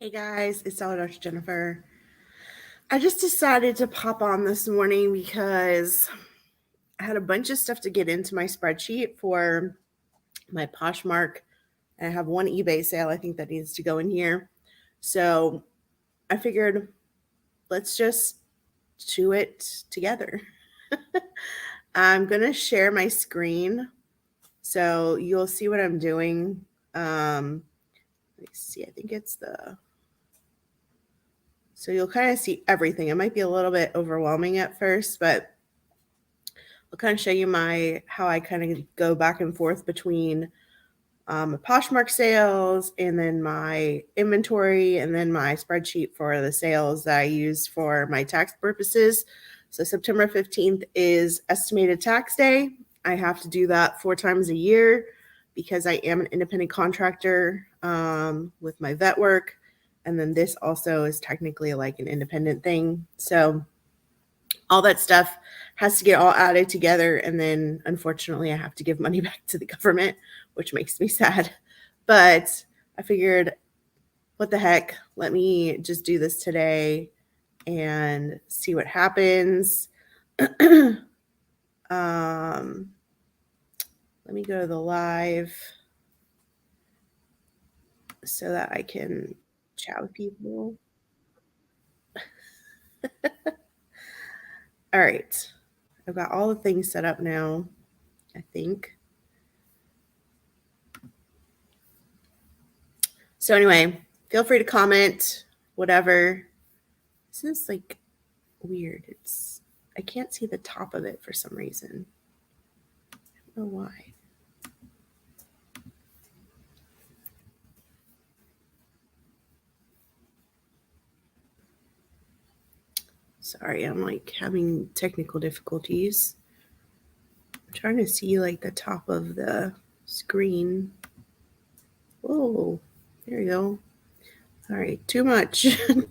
Hey guys, it's Dr. Jennifer. I just decided to pop on this morning because I had a bunch of stuff to get into my spreadsheet for my Poshmark, and I have one eBay sale I think that needs to go in here. So I figured let's just do it together. I'm going to share my screen so you'll see what I'm doing. Let me see, I think it's so you'll kind of see everything. It might be a little bit overwhelming at first, but I'll kind of show you how I kind of go back and forth between Poshmark sales and then my inventory and then my spreadsheet for the sales that I use for my tax purposes. So September 15th is estimated tax day. I have to do that 4 times a year because I am an independent contractor with my vet work. And then this also is technically like an independent thing. So all that stuff has to get all added together. And then unfortunately, I have to give money back to the government, which makes me sad. But I figured, what the heck? Let me just do this today and see what happens. Let me go to the live so that I can chat with people. All right. I've got all the things set up now, I think. So anyway, feel free to comment, whatever. This is like weird. I can't see the top of it for some reason. I don't know why. Sorry, I'm like having technical difficulties. I'm trying to see like the top of the screen. Whoa, there you go. All right, too much.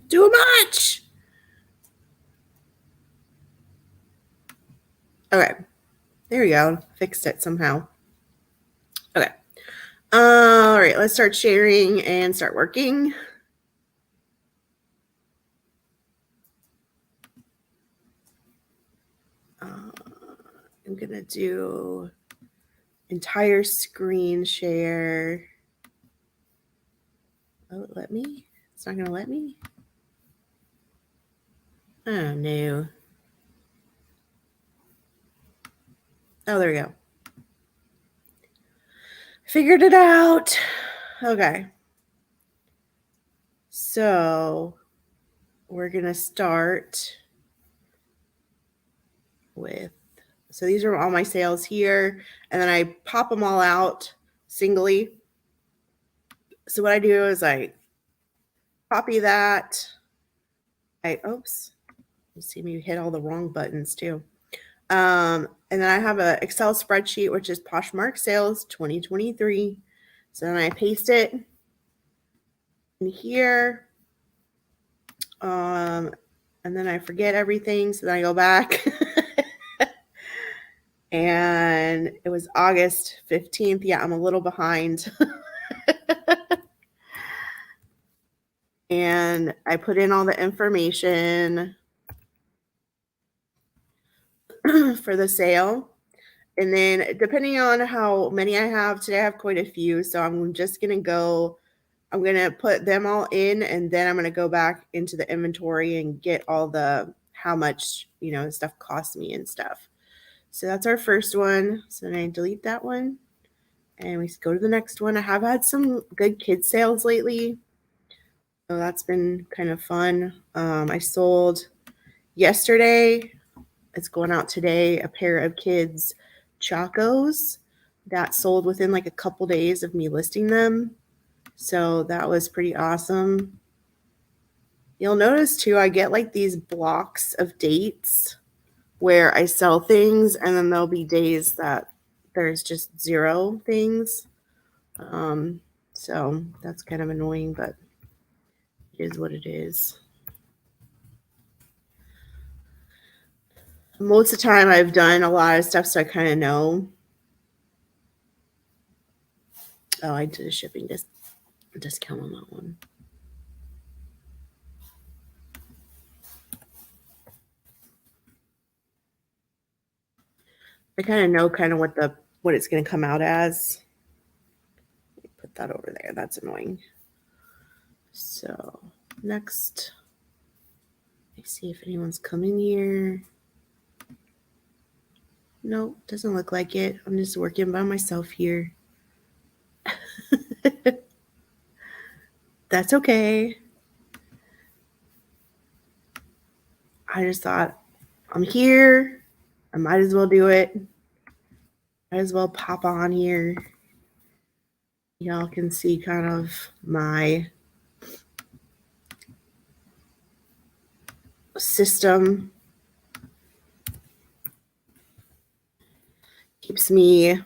Too much. Okay, there you go. Fixed it somehow. Okay. All right, let's start sharing and start working. I'm going to do entire screen share. Oh, let me? It's not going to let me? Oh, no. Oh, there we go. Figured it out. Okay. So we're going to start with, so these are all my sales here, and then I pop them all out singly. So what I do is I copy that. Oops. You see me hit all the wrong buttons too. And then I have an Excel spreadsheet, which is Poshmark sales 2023. So then I paste it in here. And then I forget everything. So then I go back. And it was August 15th. Yeah, I'm a little behind. And I put in all the information for the sale. And then depending on how many I have, today I have quite a few. So I'm just going to put them all in, and then I'm going to go back into the inventory and get all the, how much, stuff costs me and stuff. So that's our first one. So then I delete that one and we go to the next one. I have had some good kid sales lately. So that's been kind of fun. I sold yesterday, it's going out today, a pair of kids Chacos that sold within like a couple days of me listing them. So that was pretty awesome. You'll notice too, I get like these blocks of dates where I sell things, and then there'll be days that there's just 0 things. So that's kind of annoying, but it is what it is. Most of the time I've done a lot of stuff, so I kind of know. Oh, I did a shipping discount on that one. I kind of know kind of what it's going to come out as. Put that over there. That's annoying. So next, let's see if anyone's coming here. Nope, doesn't look like it. I'm just working by myself here. That's okay. I just thought I'm here. I might as well do it. Might as well pop on here. Y'all can see kind of my system. Keeps me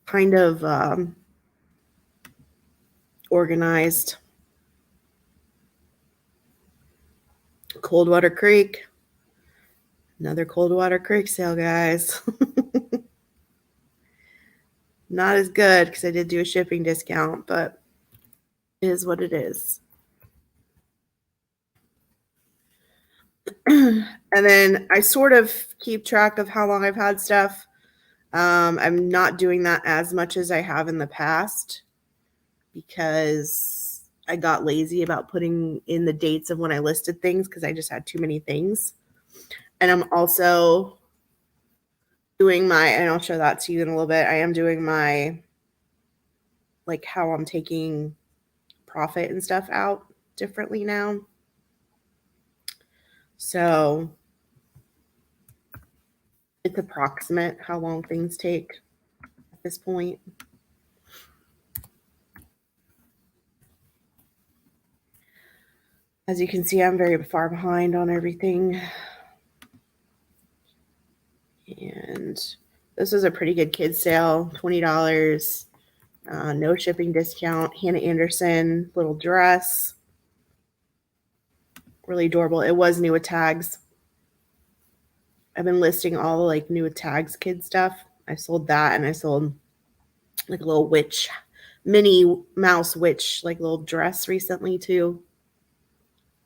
kind of organized. Coldwater Creek. Another Coldwater Creek sale, guys. Not as good because I did do a shipping discount, but it is what it is. And then I sort of keep track of how long I've had stuff. I'm not doing that as much as I have in the past because I got lazy about putting in the dates of when I listed things because I just had too many things. And I'm also doing and I'll show that to you in a little bit. I am doing like how I'm taking profit and stuff out differently now. So it's approximate how long things take at this point. As you can see, I'm very far behind on everything. And this was a pretty good kid sale, $20. No shipping discount. Hannah Anderson little dress. Really adorable. It was new with tags. I've been listing all the like new with tags kid stuff. I sold that and I sold like a little witch, Minnie Mouse witch, like little dress recently too.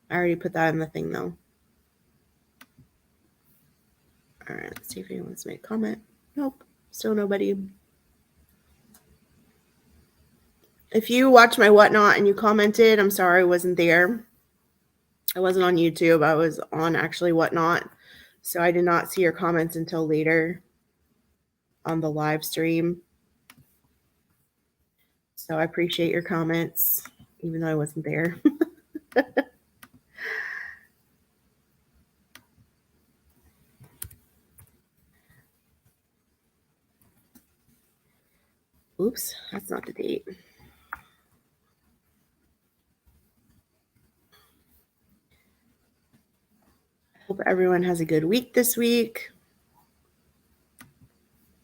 I already put that in the thing though. All right, let's see if anyone wants to make a comment. Nope, still nobody. If you watch my whatnot and you commented, I'm sorry I wasn't there. I wasn't on YouTube. I was on actually whatnot. So I did not see your comments until later on the live stream. So I appreciate your comments, even though I wasn't there. Oops, that's not the date. Hope everyone has a good week this week.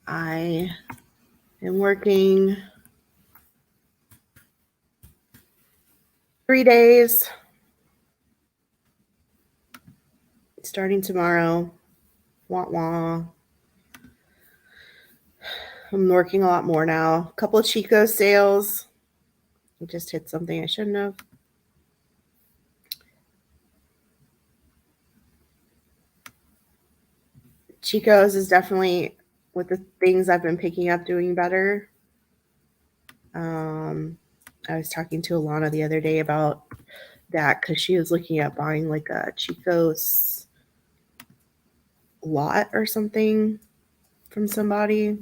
I am working 3 days starting tomorrow. Wah wah. I'm working a lot more now. A couple of Chico sales. I just hit something I shouldn't have. Chico's is definitely, with the things I've been picking up, doing better. I was talking to Alana the other day about that because she was looking at buying like a Chico's lot or something from somebody.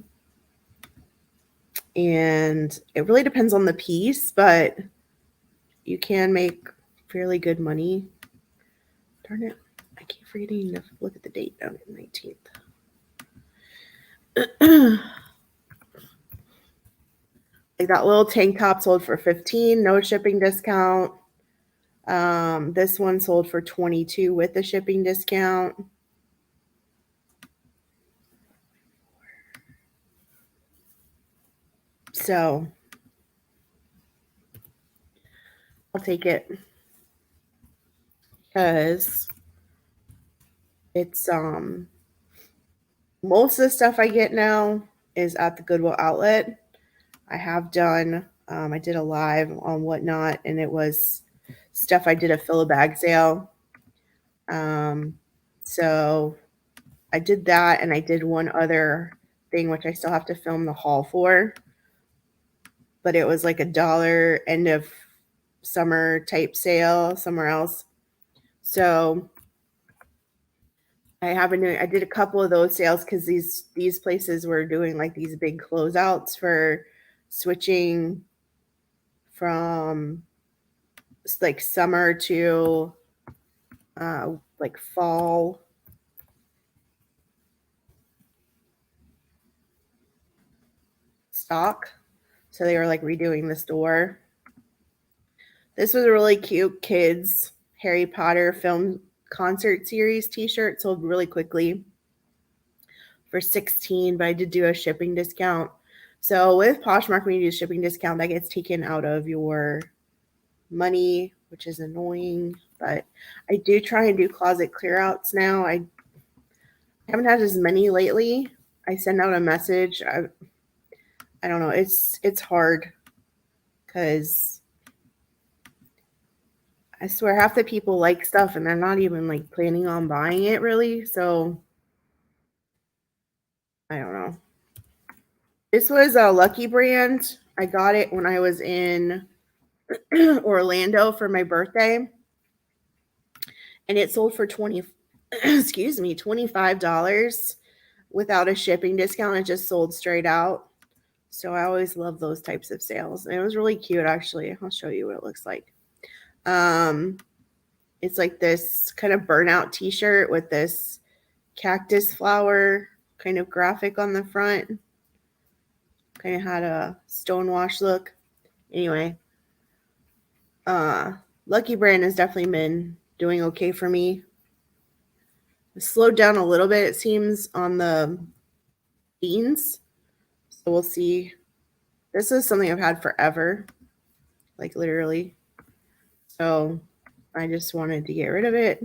And it really depends on the piece, but you can make fairly good money. Darn it. I keep forgetting to look at the date on the 19th. Like that little tank top sold for $15, no shipping discount. This one sold for $22 with the shipping discount. So I'll take it because it's most of the stuff I get now is at the Goodwill outlet. I have done I did a live on whatnot, and it was stuff I did a fill a bag sale. So I did that, and I did one other thing, which I still have to film the haul for. But it was like $1 end of summer type sale somewhere else. So I did a couple of those sales because these places were doing like these big closeouts for switching from like summer to like fall stock. So they were like redoing the store. This was a really cute kids Harry Potter film concert series t-shirt, sold really quickly for 16, but I did do a shipping discount. So with Poshmark, when you do a shipping discount, that gets taken out of your money, which is annoying. But I do try and do closet clear outs now. I haven't had as many lately. I send out a message. I don't know. It's hard because I swear half the people like stuff and they're not even like planning on buying it really. So I don't know. This was a Lucky brand. I got it when I was in Orlando for my birthday. And it sold for 20 excuse me, $25 without a shipping discount. It just sold straight out. So I always love those types of sales. And it was really cute actually. I'll show you what it looks like. It's like this kind of burnout t-shirt with this cactus flower kind of graphic on the front. Kind of had a stonewash look. Anyway, Lucky Brand has definitely been doing okay for me. It slowed down a little bit, it seems, on the beans. So we'll see. This is something I've had forever, like literally. So I just wanted to get rid of it.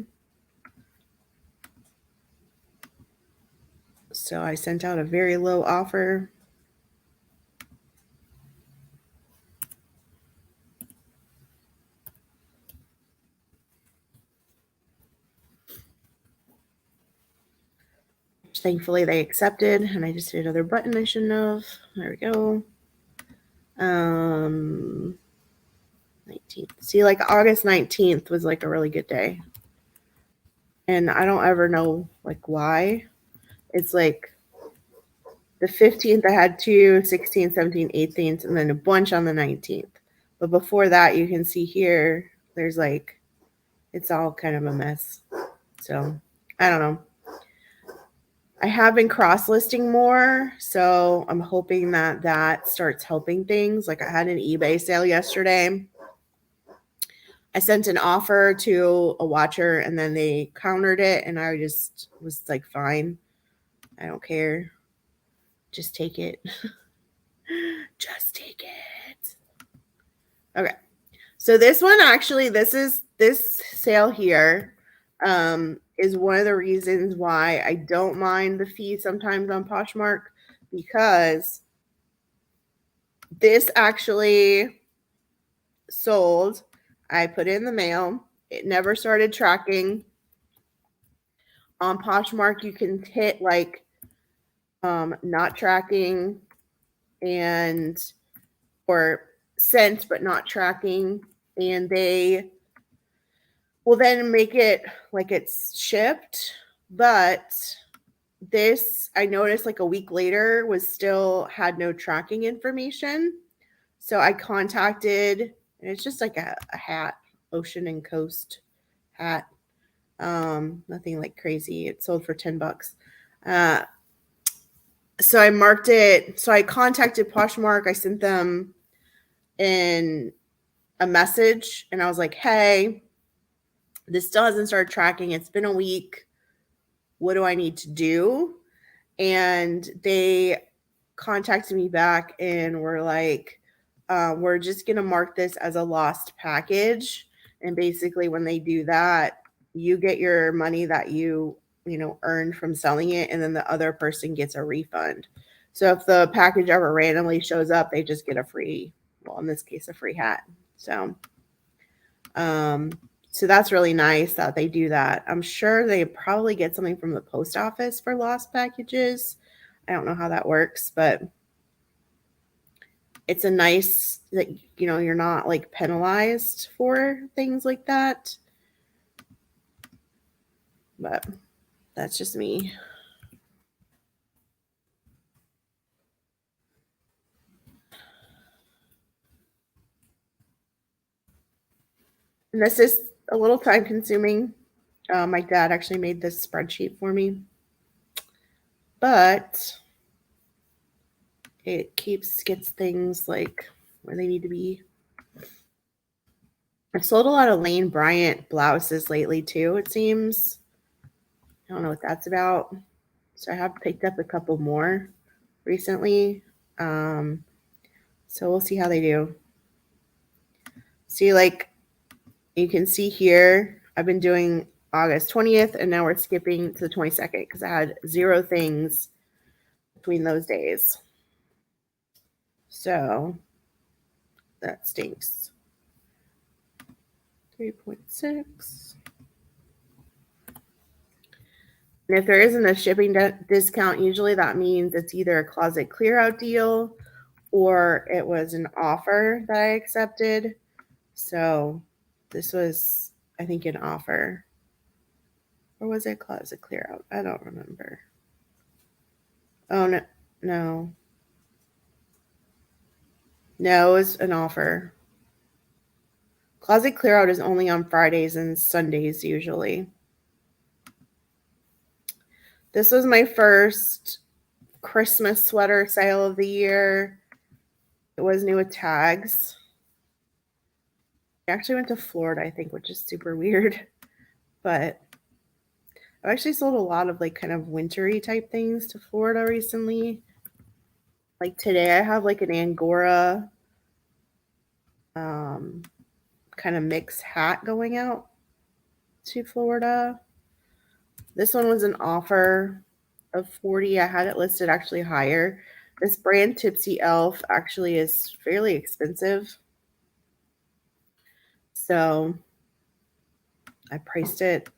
So I sent out a very low offer. Thankfully they accepted, and I just hit another button I shouldn't have. There we go. 19th. See, like August 19th was like a really good day. And I don't ever know like why. It's like the 15th I had 2, 16th, 17th, 18th, and then a bunch on the 19th. But before that, you can see here, there's like, it's all kind of a mess. So I don't know. I have been cross listing more, so I'm hoping that that starts helping things. Like I had an eBay sale yesterday. I sent an offer to a watcher and then they countered it, and I just was like, fine, I don't care. Just take it. Just take it. Okay. So this one actually, this sale here is one of the reasons why I don't mind the fee sometimes on Poshmark, because this actually sold. I put it in the mail. It never started tracking. On Poshmark, you can hit like not tracking and or sent but not tracking, and they will then make it like it's shipped. But this, I noticed like a week later, was still had no tracking information. So I contacted, and it's just like a hat, ocean and coast hat. Nothing like crazy. It sold for $10. So I marked it. So I contacted Poshmark. I sent them in a message, and I was like, hey, this still hasn't started tracking. It's been a week. What do I need to do? And they contacted me back and were like, we're just going to mark this as a lost package. And basically when they do that, you get your money that you earned from selling it, and then the other person gets a refund. So if the package ever randomly shows up, they just get a free, well, in this case, a free hat. So so that's really nice that they do that. I'm sure they probably get something from the post office for lost packages. I don't know how that works, but it's a nice that you're not like penalized for things like that. But that's just me. And this is a little time consuming. My dad actually made this spreadsheet for me, but it gets things like where they need to be. I've sold a lot of Lane Bryant blouses lately too, it seems. I don't know what that's about. So I have picked up a couple more recently. So we'll see how they do. See, like you can see here, I've been doing August 20th, and now we're skipping to the 22nd because I had 0 things between those days. So that stinks. 3.6. And if there isn't a shipping discount, usually that means it's either a closet clear out deal or it was an offer that I accepted. So this was, I think, an offer. Or was it closet clear out? I don't remember. Oh, no. No. No, it was an offer. Closet clear out is only on Fridays and Sundays usually. This was my first Christmas sweater sale of the year. It was new with tags. I actually went to Florida, I think, which is super weird. But I've actually sold a lot of like kind of wintry type things to Florida recently. Like today I have like an Angora kind of mixed hat going out to Florida. This one was an offer of 40. I had it listed actually higher. This brand Tipsy Elf actually is fairly expensive. So I priced it.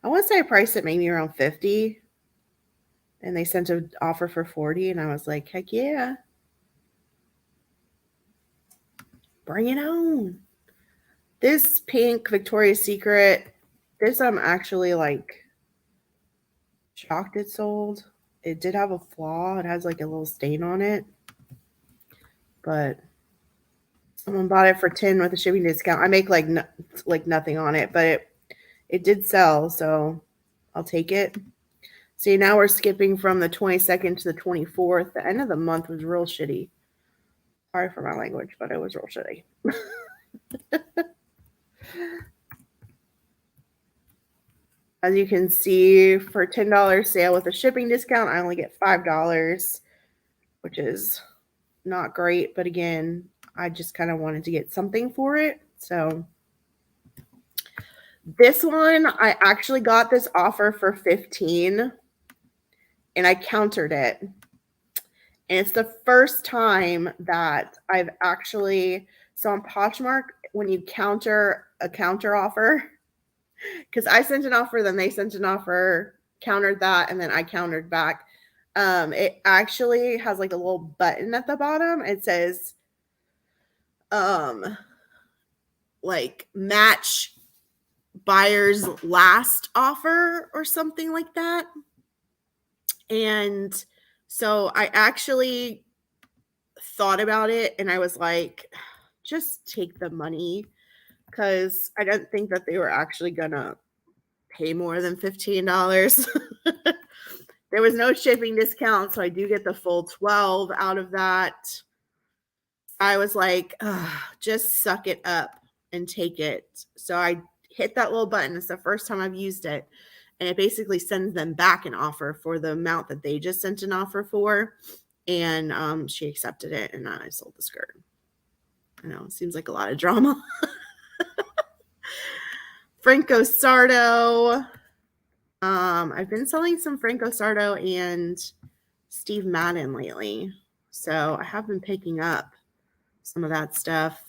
I want to say I priced it maybe around 50. And they sent an offer for 40. And I was like, heck yeah. Bring it on. This pink Victoria's Secret, this I'm actually like shocked it sold. It did have a flaw. It has like a little stain on it. But someone bought it for 10 with a shipping discount. I make like nothing on it, but it did sell, so I'll take it. See, now we're skipping from the 22nd to the 24th. The end of the month was real shitty. Sorry for my language, but it was real shitty. As you can see, for $10 sale with a shipping discount, I only get $5, which is not great. But again, I just kind of wanted to get something for it. So this one, I actually got this offer for 15 and I countered it. And it's the first time that I've actually, so on Poshmark, when you counter a counter offer, because I sent an offer, then they sent an offer, countered that, and then I countered back. It actually has like a little button at the bottom. It says, like match buyer's last offer or something like that. And so I actually thought about it and I was like, just take the money because I didn't think that they were actually gonna pay more than $15. There was no shipping discount, so I do get the full 12 out of that. I was like, just suck it up and take it. So I hit that little button. It's the first time I've used it. And it basically sends them back an offer for the amount that they just sent an offer for. And she accepted it, and I sold the skirt. I know, it seems like a lot of drama. Franco Sardo. I've been selling some Franco Sardo and Steve Madden lately. So I have been picking up some of that stuff.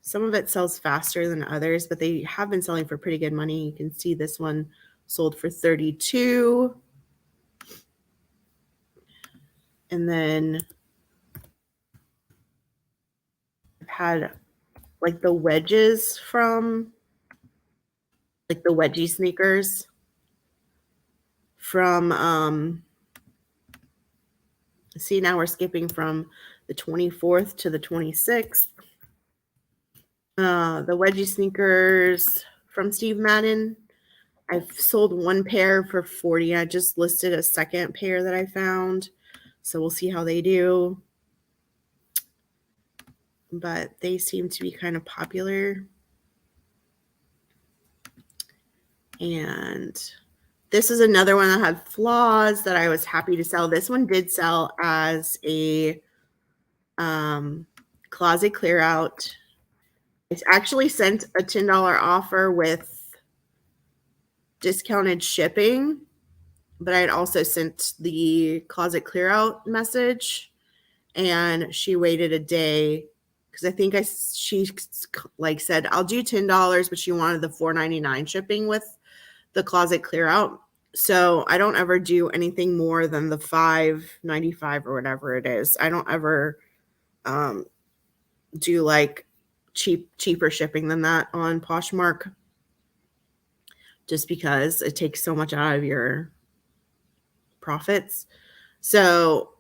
Some of it sells faster than others, but they have been selling for pretty good money. You can see this one sold for 32. And then I've had like the wedges from like the wedgie sneakers from see, now we're skipping from the 24th to the 26th. The wedgie sneakers from Steve Madden. I've sold one pair for 40. I just listed a second pair that I found. So we'll see how they do. But they seem to be kind of popular. And this is another one that had flaws that I was happy to sell. This one did sell as a closet clear out. It's actually sent a $10 offer with discounted shipping, but I had also sent the closet clear out message, and she waited a day because I think she like said I'll do $10, but she wanted the $4.99 shipping with the closet clear out. So I don't ever do anything more than the $5.95 or whatever it is. I don't ever do like cheaper shipping than that on Poshmark, just because it takes so much out of your profits. So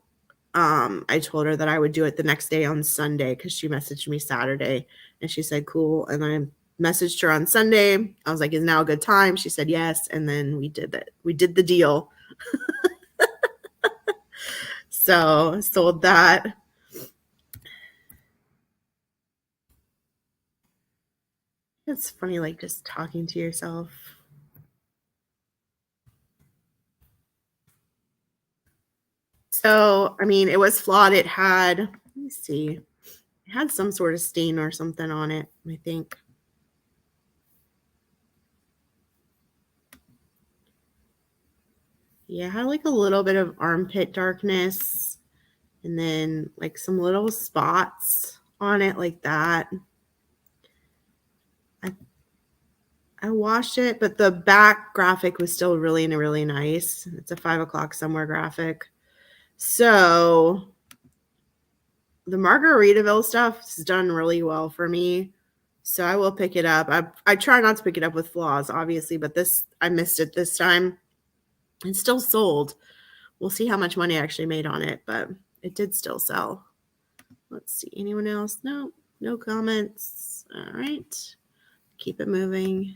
I told her that I would do it the next day on Sunday because she messaged me Saturday and she said cool. And I messaged her on Sunday. I was like, is now a good time? She said yes. And then we did it. We did the deal. So sold that. It's funny, like just talking to yourself. So, I mean, it was flawed. It had, let me see, it had some sort of stain or something on it, I think. Yeah, it had like a little bit of armpit darkness and then like some little spots on it like that. I washed it, but the back graphic was still really, really nice. It's a 5 o'clock somewhere graphic. So the Margaritaville stuff has done really well for me. So I will pick it up. I try not to pick it up with flaws, obviously, but this, I missed it this time. It's still sold. We'll see how much money I actually made on it, but it did still sell. Let's see. Anyone else? No, no comments. All right. Keep it moving.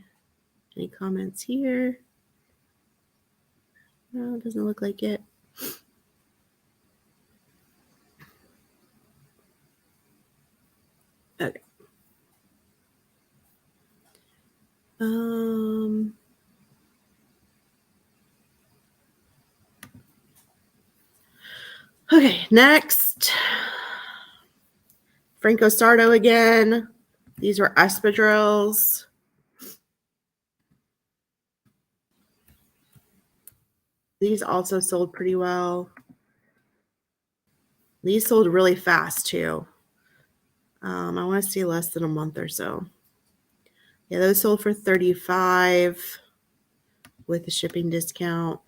Any comments here? No, it doesn't look like it. Okay. Okay, next. Franco Sardo again. These were espadrilles. These also sold pretty well. These sold really fast too. I want to say less than a month or so. Yeah, those sold for $35 with the shipping discount.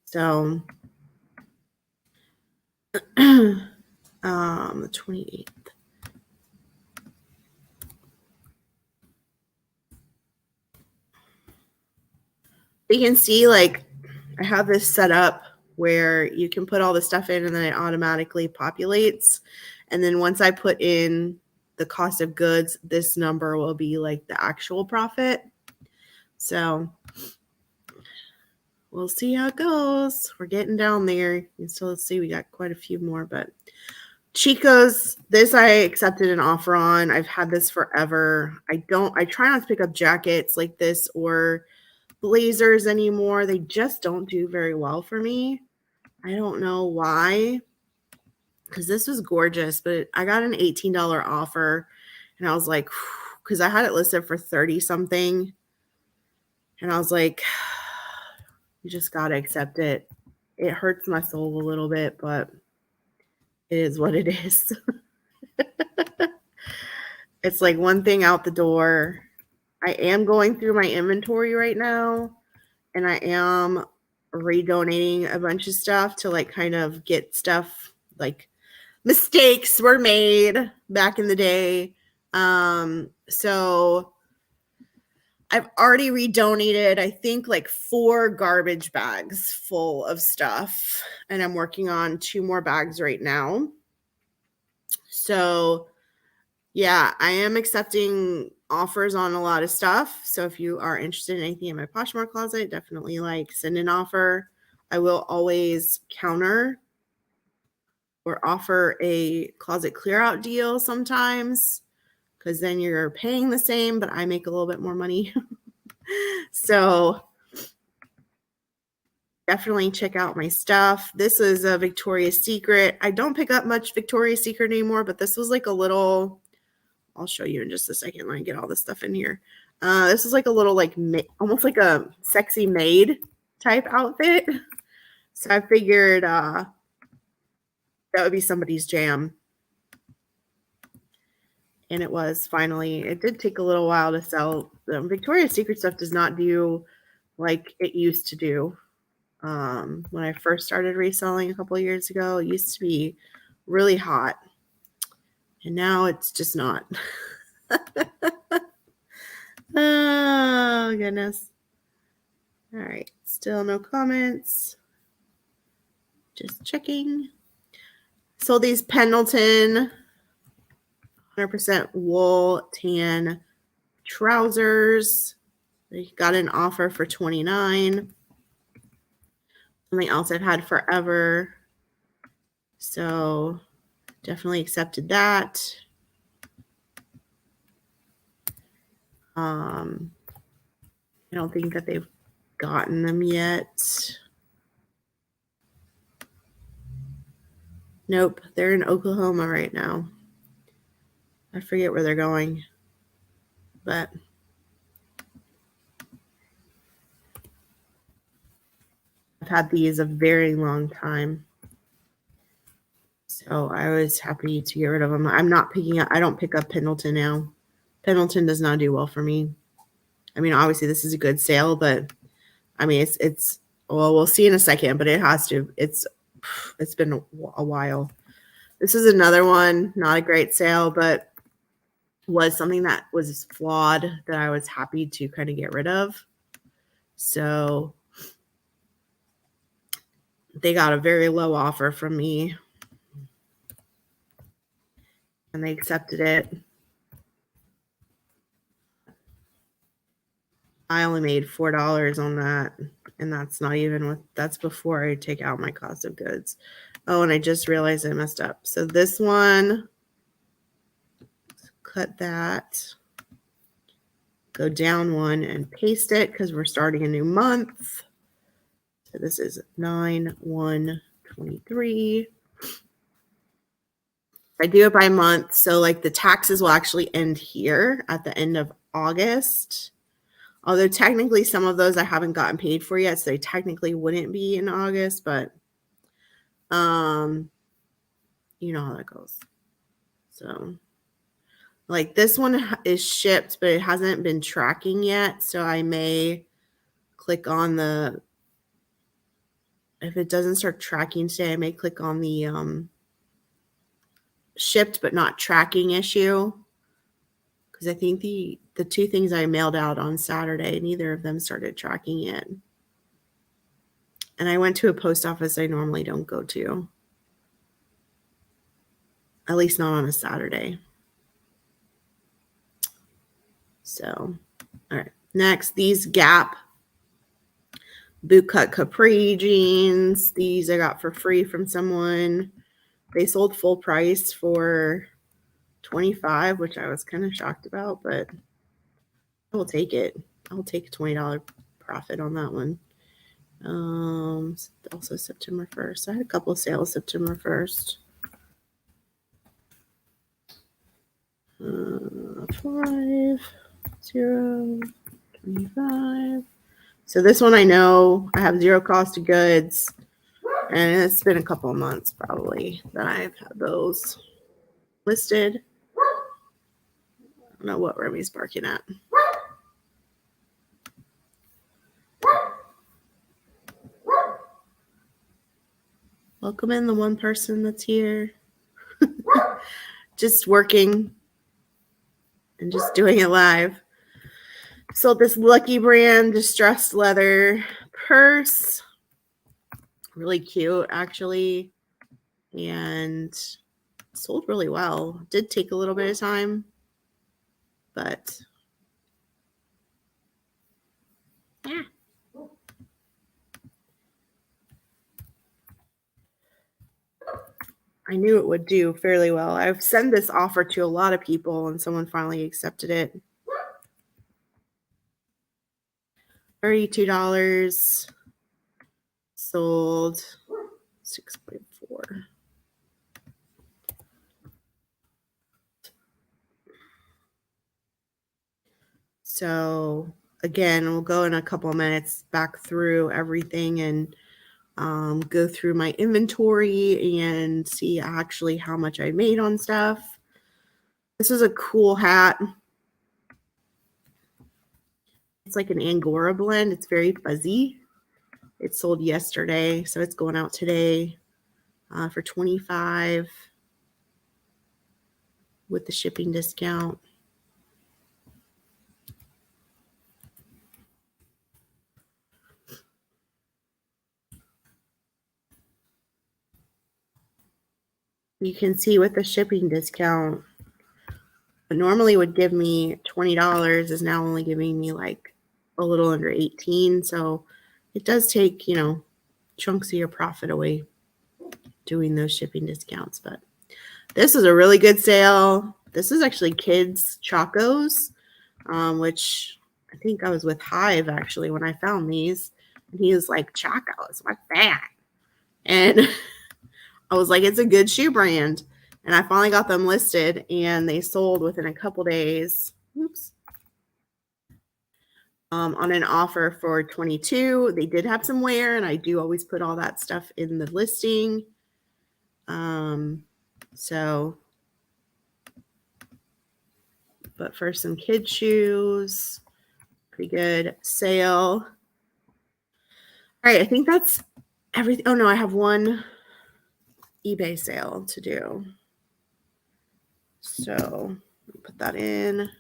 So the 28th. You can see, like, I have this set up where you can put all the stuff in and then it automatically populates. And then once I put in the cost of goods, this number will be like the actual profit. So we'll see how it goes. We're getting down there. You can still see we got quite a few more, but Chico's, this I accepted an offer on. I've had this forever. I try not to pick up jackets like this or blazers anymore. They just don't do very well for me. I don't know why, because this was gorgeous, but I got an $18 offer and I was like, because I had it listed for 30 something. And I was like, you just got to accept it. It hurts my soul a little bit, but it is what it is. It's like one thing out the door. I am going through my inventory right now, and I am redonating a bunch of stuff to like kind of get stuff like mistakes were made back in the day. So I've already redonated, I think, like 4 garbage bags full of stuff, and I'm working on 2 more bags right now. So yeah, I am accepting offers on a lot of stuff. So if you are interested in anything in my Poshmark closet, definitely like send an offer. I will always counter or offer a closet clear out deal sometimes, because then you're paying the same, but I make a little bit more money. So definitely check out my stuff. This is a Victoria's Secret. I don't pick up much Victoria's Secret anymore, but this was like a little, I'll show you in just a second when I get all this stuff in here. This is like a little like almost like a sexy maid type outfit. So I figured that would be somebody's jam. And it was finally. It did take a little while to sell. The Victoria's Secret stuff does not do like it used to do. When I first started reselling a couple of years ago, it used to be really hot. And now it's just not. Oh, goodness. All right. Still no comments. Just checking. So these Pendleton 100% wool tan trousers. They got an offer for $29. Something else I've had forever. So definitely accepted that. I don't think that they've gotten them yet. Nope, they're in Oklahoma right now. I forget where they're going, but I've had these a very long time. So I was happy to get rid of them. I'm not picking up, I don't pick up Pendleton now. Pendleton does not do well for me. I mean, obviously this is a good sale, but I mean, it's well, we'll see in a second, but it has to, it's been a while. This is another one, not a great sale, but was something that was flawed that I was happy to kind of get rid of. So they got a very low offer from me, and they accepted it. I only made $4 on that, and that's not even with, that's before I take out my cost of goods. Oh, and I just realized I messed up. So this one, cut that, go down one and paste it because we're starting a new month. So this is 9/1/23. I do it by month. So like the taxes will actually end here at the end of August. Although technically some of those I haven't gotten paid for yet, so they technically wouldn't be in August, but you know how that goes. So like this one is shipped, but it hasn't been tracking yet. So I may click on the, if it doesn't start tracking today, I may click on the shipped but not tracking issue. Because I think the 2 things I mailed out on Saturday, neither of them started tracking yet. And I went to a post office I normally don't go to. At least not on a Saturday. So, all right. Next, these Gap bootcut capri jeans. These I got for free from someone. They sold full price for $25, which I was kind of shocked about, but I will take it. I'll take a $20 profit on that one. Also September 1st. I had a couple of sales September 1st. 5, 0, 25. So this one I know I have 0 cost of goods, and it's been a couple of months probably that I've had those listed. I don't know what Remy's barking at. Welcome in the one person that's here. Just working and just doing it live. Sold this Lucky Brand distressed leather purse. Really cute, actually. And sold really well. Did take a little bit of time, but yeah. I knew it would do fairly well. I've sent this offer to a lot of people and someone finally accepted it. $32 sold 6.4. So again, we'll go in a couple of minutes back through everything and go through my inventory and see actually how much I made on stuff. This is a cool hat. It's like an Angora blend. It's very fuzzy. It sold yesterday, so it's going out today for $25 with the shipping discount. You can see with the shipping discount, what normally would give me $20 is now only giving me like a little under 18. So it does take, chunks of your profit away doing those shipping discounts. But this is a really good sale. This is actually kids Chacos, which I think I was with Hive actually when I found these. And he was like, Chacos, what's that? And I was like, it's a good shoe brand. And I finally got them listed and they sold within a couple days. Oops. On an offer for 22. They did have some wear, and I do always put all that stuff in the listing. So, but for some kid shoes, pretty good sale. All right, I think that's everything. Oh no, I have one eBay sale to do. So put that in.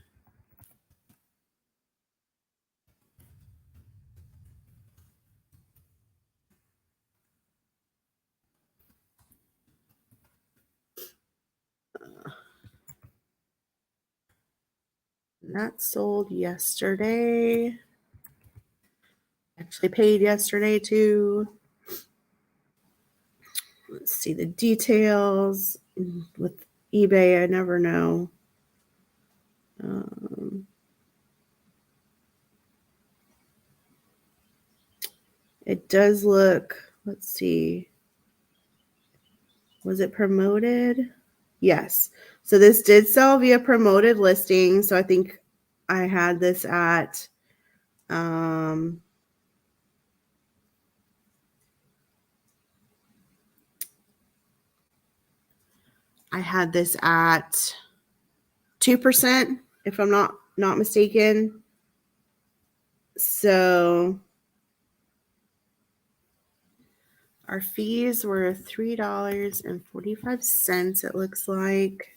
That sold yesterday. Actually paid yesterday too. Let's see the details. With eBay, I never know. It does look, let's see. Was it promoted? Yes. So this did sell via promoted listing. So I think I had this at I had this at 2%, if I'm not mistaken. So our fees were $3.45, it looks like.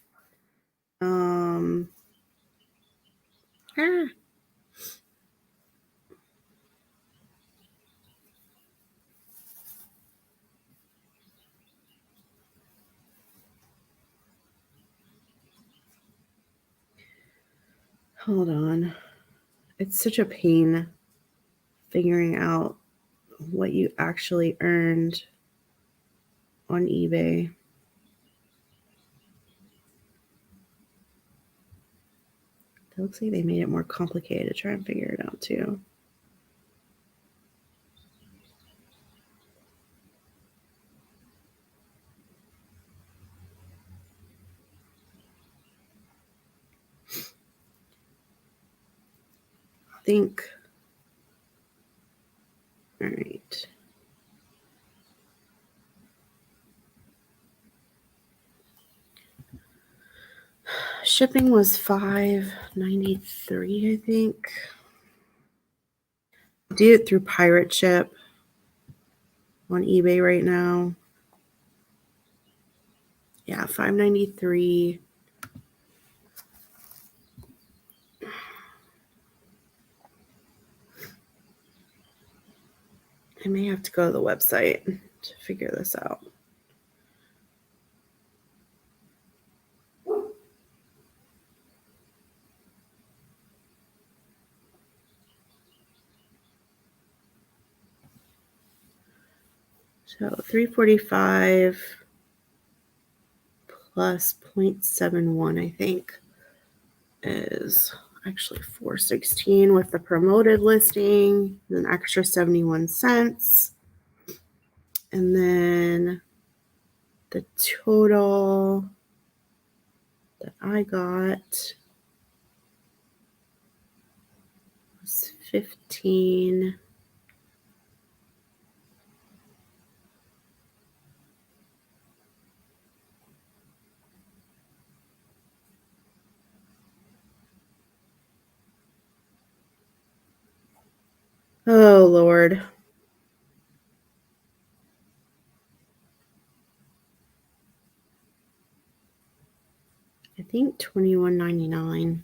Hold on. It's such a pain figuring out what you actually earned on eBay. It looks like they made it more complicated to try and figure it out too. I think. All right. Shipping was $5.93, I think. Do it through Pirate Ship on eBay right now. Yeah, $5.93. I may have to go to the website to figure this out. So 345 plus 0.71, I think, is actually 416 with the promoted listing, an extra 71 cents. And then the total that I got was 15. Oh, Lord. I think $21.99.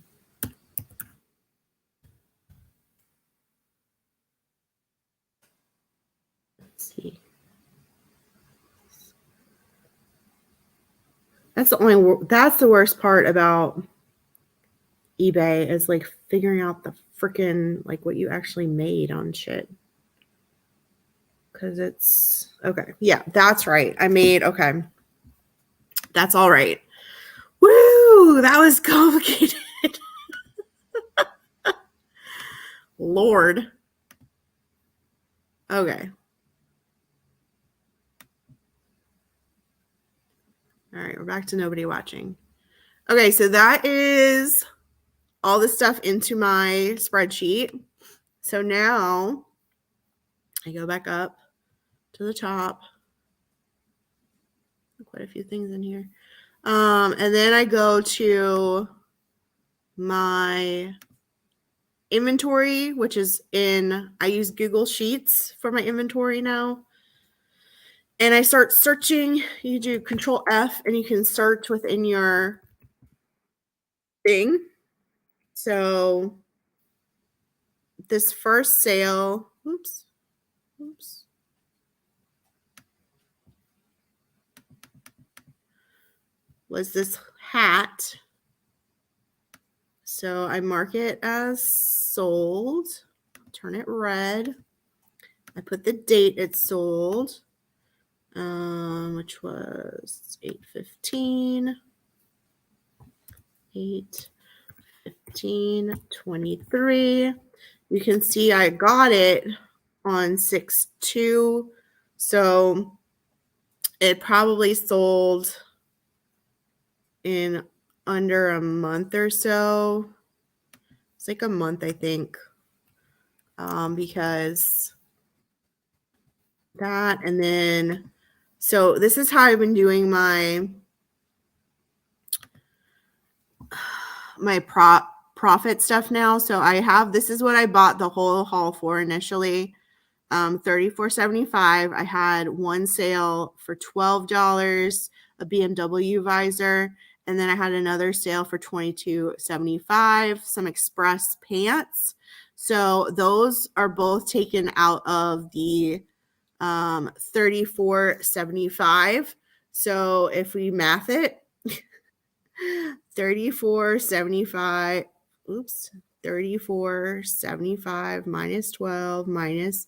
Let's see. That's the worst part about eBay is like figuring out the freaking like what you actually made on shit. Cause it's okay. Yeah, that's right. Okay. That's all right. Woo! That was complicated. Lord. Okay. All right, we're back to nobody watching. Okay, so that is all the stuff into my spreadsheet. So now I go back up to the top. Quite a few things in here. And then I go to my inventory, which is I use Google Sheets for my inventory now. And I start searching. You do Control F and you can search within your thing. So this first sale, oops, was this hat. So I mark it as sold, turn it red. I put the date it sold, which was 8/15, 8/15/23. You can see I got it on 6/2, so it probably sold in under a month or so. It's like a month, I think, because that, and then, so this is how I've been doing my profit stuff now. So this is what I bought the whole haul for initially. $34.75. I had one sale for $12, a BMW visor, and then I had another sale for $22.75, some express pants. So those are both taken out of the $34.75. So if we math it, $34.75 minus 12 minus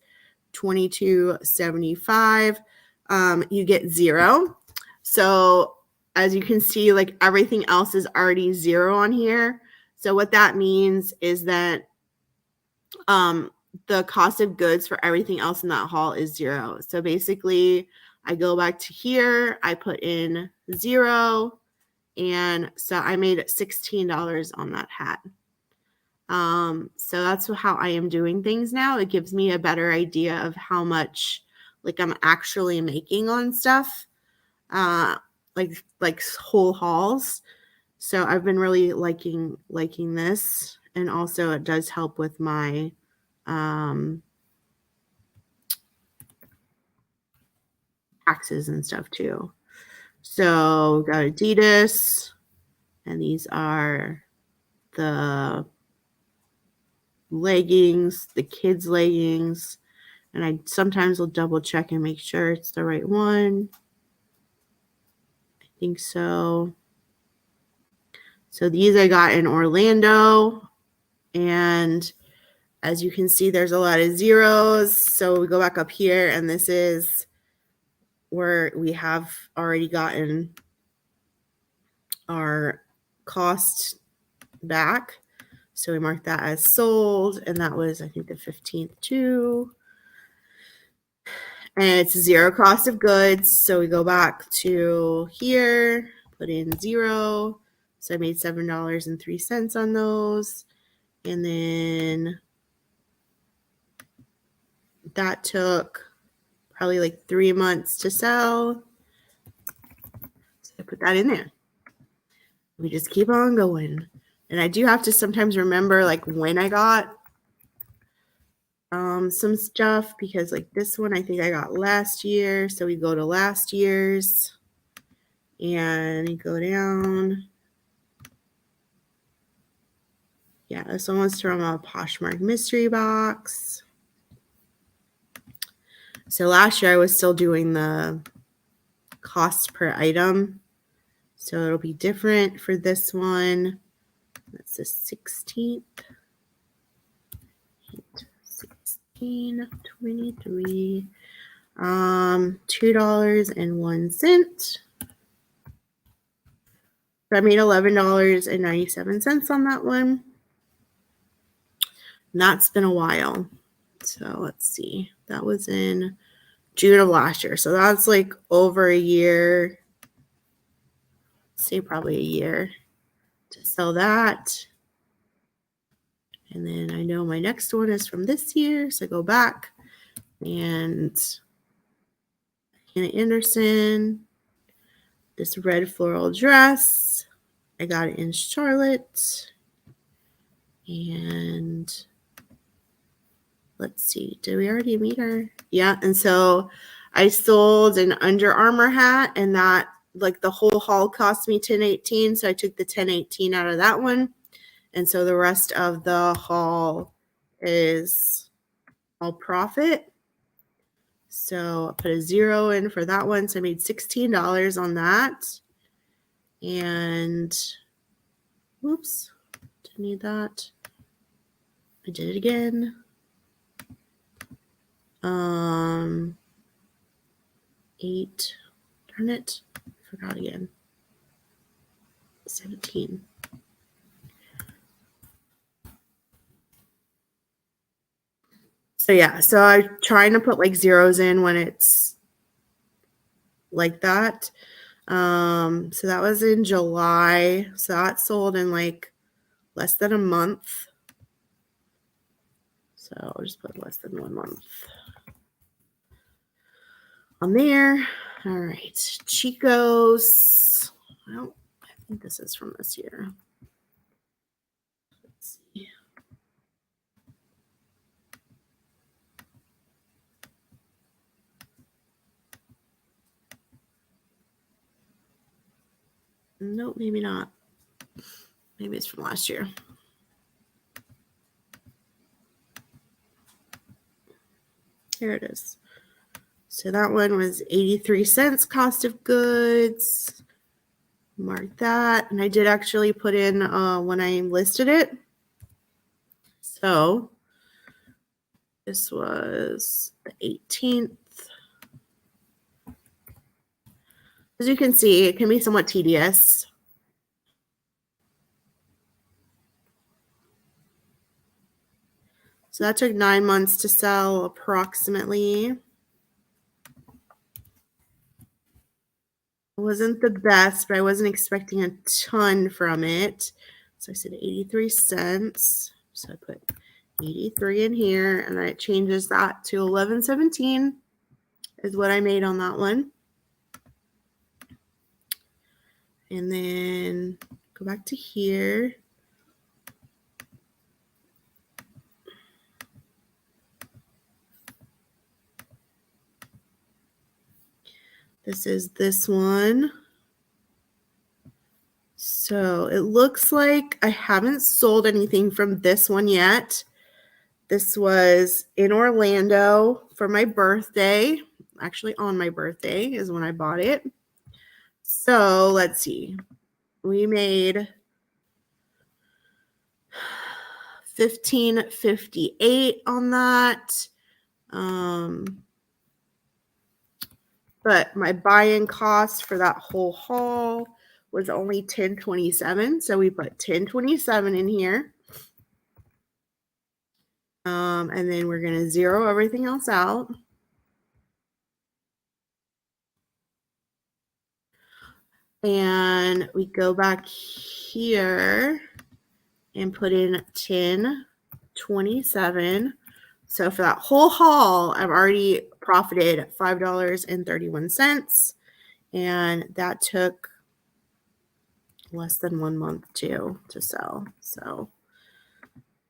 22.75, you get 0. So as you can see, like everything else is already 0 on here. So what that means is that the cost of goods for everything else in that haul is 0. So basically I go back to here, I put in 0, and so I made $16 on that hat. So that's how I am doing things now. It gives me a better idea of how much like I'm actually making on stuff, like whole hauls. So I've been really liking this, and also it does help with my taxes and stuff too. So we got Adidas, and these are the leggings, the kids' leggings. And I sometimes will double check and make sure it's the right one. I think so. So these I got in Orlando, and as you can see, there's a lot of zeros. So we go back up here, and this is where we have already gotten our cost back. So we marked that as sold, and that was, I think, the 15th too. And it's zero cost of goods. So we go back to here, put in zero. So I made $7.03 on those. And then that took probably like 3 months to sell. So I put that in there. We just keep on going. And I do have to sometimes remember like when I got some stuff, because like this one I think I got last year. So we go to last year's and you go down. Yeah, this one was from a Poshmark mystery box. So last year I was still doing the cost per item. So it'll be different for this one. That's the 16th. 1623. $2.01. So I made $11.97 on that one. And that's been a while. So let's see. That was in June of last year. So that's like over a year. Say probably a year to sell that. And then I know my next one is from this year. So I go back and Hannah Anderson, this red floral dress. I got it in Charlotte. And let's see, did we already meet her? Yeah, and so I sold an Under Armour hat, and that like the whole haul cost me $10.18. So I took the $10.18 out of that one. And so the rest of the haul is all profit. So I put a zero in for that one. So I made $16 on that. And whoops, didn't need that. I did it again. 8, darn it, I forgot again. 17. So yeah, so I'm trying to put like zeros in when it's like that. So that was in July. So that sold in like less than a month. So I'll just put less than 1 month on there. All right, Chico's. Well, I think this is from this year. Let's see. Nope, maybe not. Maybe it's from last year. Here it is. So that one was 83 cents cost of goods. Mark that. And I did actually put in when I listed it. So this was the 18th. As you can see, it can be somewhat tedious. So that took 9 months to sell approximately. It wasn't the best, but I wasn't expecting a ton from it. So I said 83 cents. So I put 83 in here, and then it changes that to 11.17 is what I made on that one. And then go back to here. This is this one. So it looks like I haven't sold anything from this one yet. This was in Orlando for my birthday. Actually, on my birthday is when I bought it. So let's see. We made $15.58 on that. But my buy-in cost for that whole haul was only $10.27. So we put $10.27 in here. And then we're going to zero everything else out. And we go back here and put in $10.27. So for that whole haul, I've already profited $5.31. And that took less than 1 month to sell. So,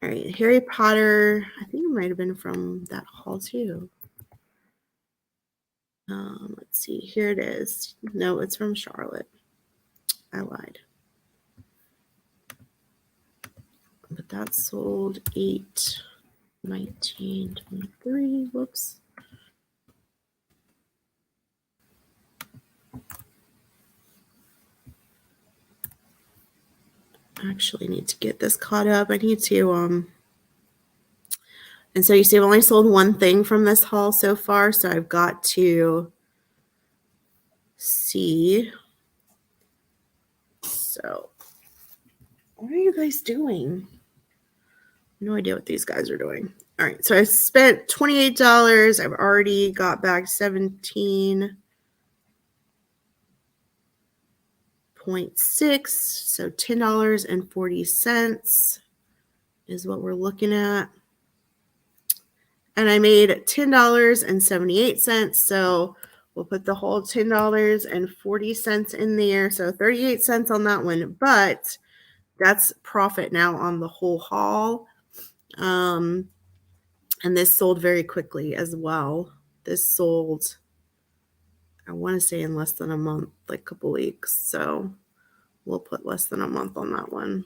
all right, Harry Potter, I think it might have been from that haul too. Let's see, here it is. No, it's from Charlotte. I lied. But that sold 8/19/23. Whoops. I actually need to get this caught up. I need to and so you see I've only sold one thing from this haul so far, so I've got to see. So what are you guys doing? No idea what these guys are doing. All right, so I spent $28. I've already got back 17.6, so $10.40 is what we're looking at. And I made $10.78, so we'll put the whole $10.40 in there, so 38 cents on that one, but that's profit now on the whole haul. And this sold very quickly as well. This sold, I want to say, in less than a month, like a couple weeks. So we'll put less than a month on that one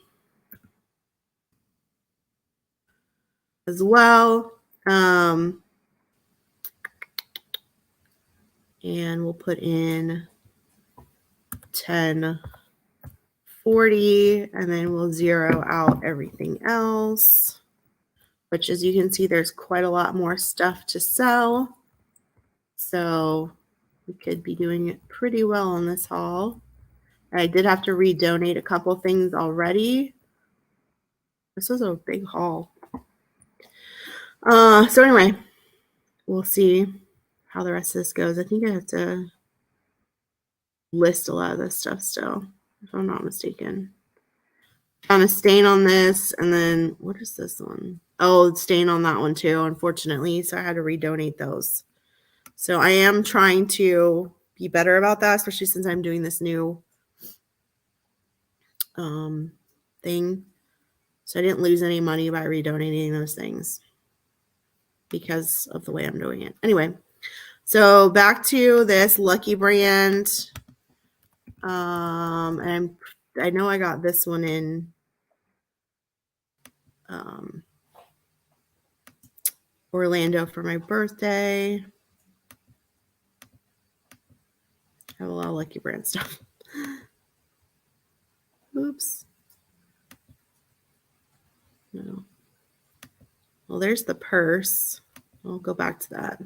as well. And we'll put in 10.40, and then we'll zero out everything else, which, as you can see, there's quite a lot more stuff to sell. So we could be doing it pretty well on this haul. I did have to redonate a couple things already. This was a big haul. So anyway, we'll see how the rest of this goes. I think I have to list a lot of this stuff still, if I'm not mistaken. Found a stain on this, and then what is this one? Oh, stain on that one too, unfortunately. So I had to redonate those. So I am trying to be better about that, especially since I'm doing this new thing. So I didn't lose any money by redonating those things because of the way I'm doing it. Anyway, so back to this Lucky Brand. And I know I got this one in Orlando for my birthday. I have a lot of Lucky Brand stuff. Oops. No. Well, there's the purse. I'll go back to that.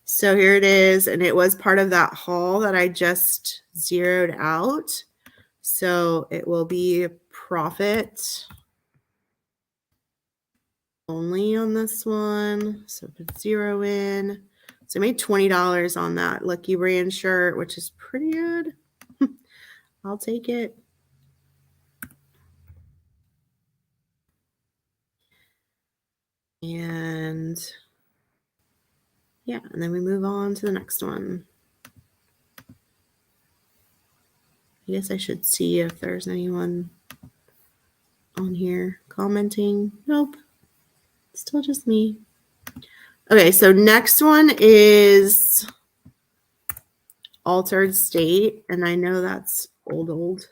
So here it is, and it was part of that haul that I just zeroed out. So it will be profit only on this one. So put zero in. So I made $20 on that Lucky Brand shirt, which is pretty good. I'll take it. And yeah, and then we move on to the next one. I guess I should see if there's anyone on here commenting. Nope. Still just me. Okay, so next one is altered state, and I know that's old.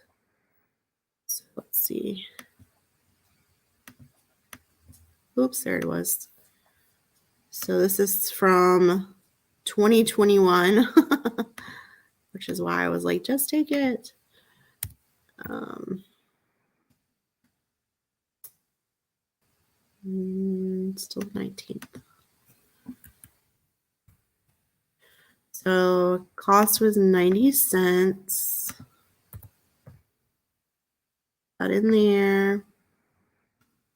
So let's see. Oops, there it was. So this is from 2021, which is why I was like, just take it. Still 19th. So cost was 90 cents. Got in there.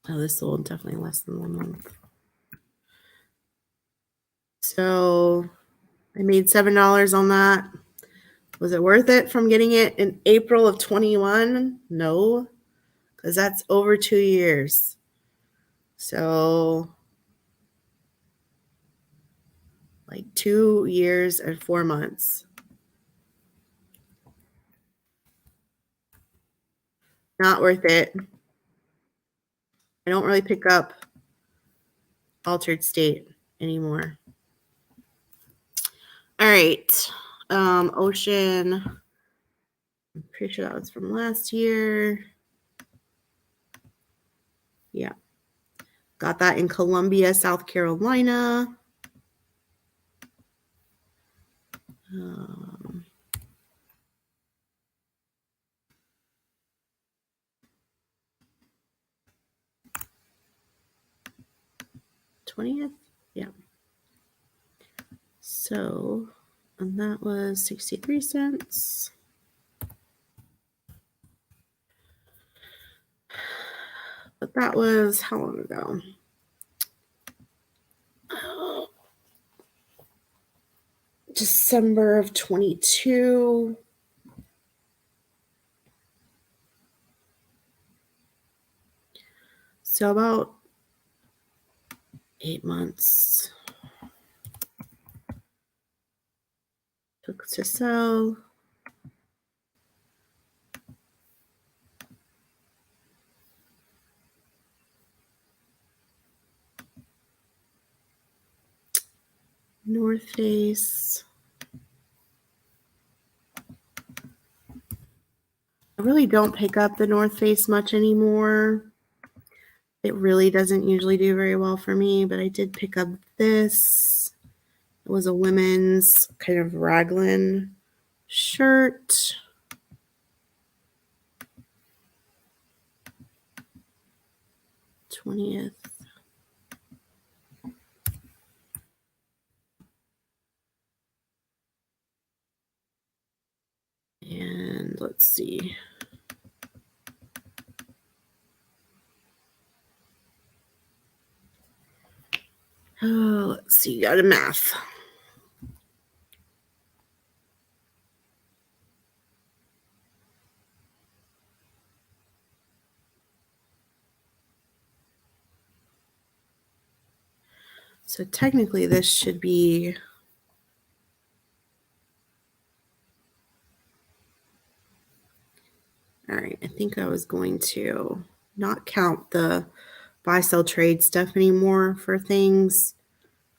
Oh, this sold definitely less than 1 month. So I made $7 on that. Was it worth it from getting it in April of 21? No, because that's over 2 years. So like 2 years and 4 months. Not worth it. I don't really pick up altered state anymore. All right. Ocean. I'm pretty sure that was from last year. Yeah. Got that in Columbia, South Carolina. 20th? Yeah. So, and that was 63 cents. But that was how long ago? December of 22. So about 8 months took to sell. North Face. I really don't pick up the North Face much anymore. It really doesn't usually do very well for me, but I did pick up this. It was a women's kind of raglan shirt. '20th. And let's see. Oh, let's see. Got a math. So technically this should be all right. I think I was going to not count the buy sell trade stuff anymore for things.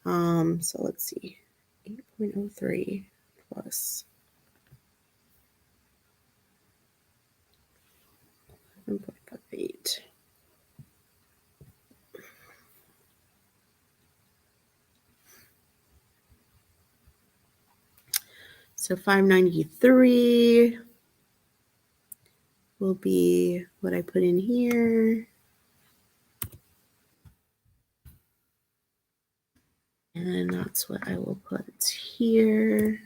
So let's see. 8.03 plus 1.58. So 593 will be what I put in here. And then that's what I will put here.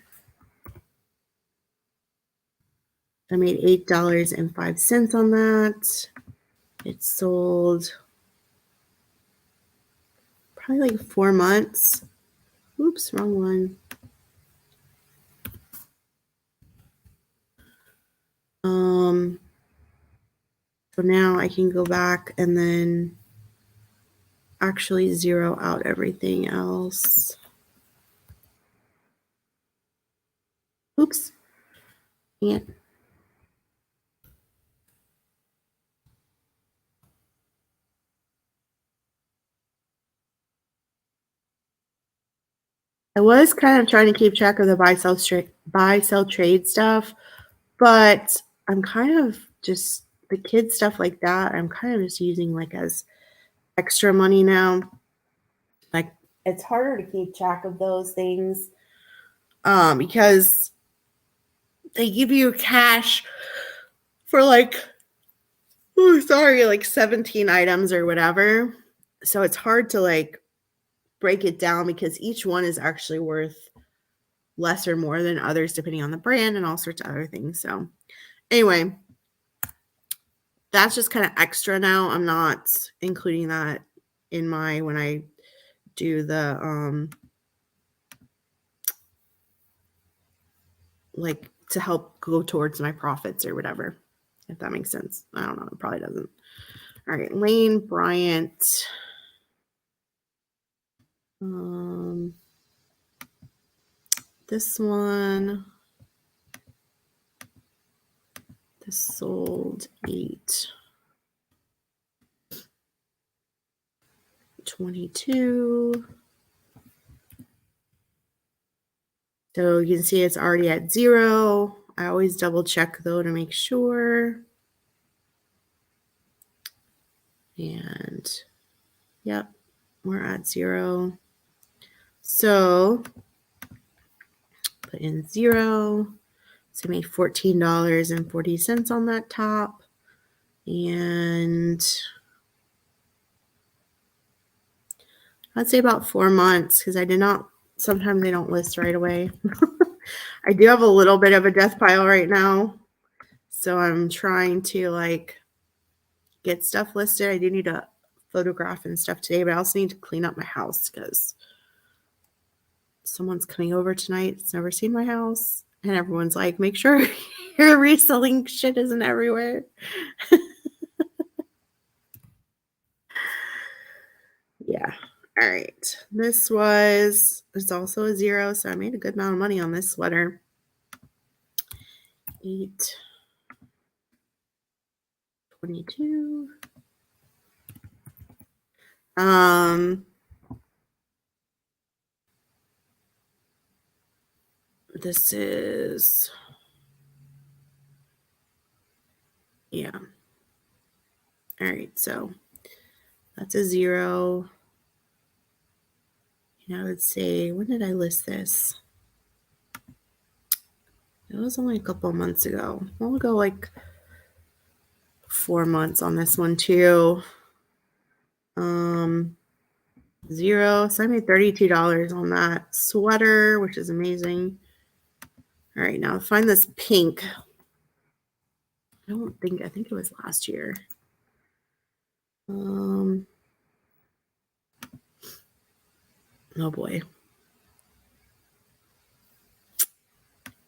I made $8.05 on that. It sold probably like 4 months. Oops, wrong one. So now I can go back and then actually zero out everything else. Oops. Yeah. I was kind of trying to keep track of the buy buy, sell, trade stuff, but I'm kind of just the kids stuff like that. I'm kind of just using like as extra money now. Like it's harder to keep track of those things because they give you cash for like like 17 items or whatever. So it's hard to like break it down because each one is actually worth less or more than others depending on the brand and all sorts of other things. So anyway, that's just kind of extra now. I'm not including that in my when I do the like to help go towards my profits or whatever. If that makes sense. I don't know. It probably doesn't. All right, Lane Bryant. This one. This sold 8/22. So you can see it's already at 0. I always double check though to make sure. And yep, we're at 0. So put in 0. So I made $14.40 on that top. And I'd say about 4 months because I did not, sometimes they don't list right away. I do have a little bit of a death pile right now. So I'm trying to like get stuff listed. I do need to photograph and stuff today, but I also need to clean up my house because someone's coming over tonight. It's never seen my house. And everyone's like, make sure your reselling shit isn't everywhere. Yeah. All right. This was, it's also a 0. So I made a good amount of money on this sweater. 8/22. This is, yeah. All right. So that's a 0. And I would say, when did I list this? It was only a couple of months ago. We'll go like 4 months on this one too. 0. So I made $32 on that sweater, which is amazing. All right, now find this pink. I think it was last year. Oh boy.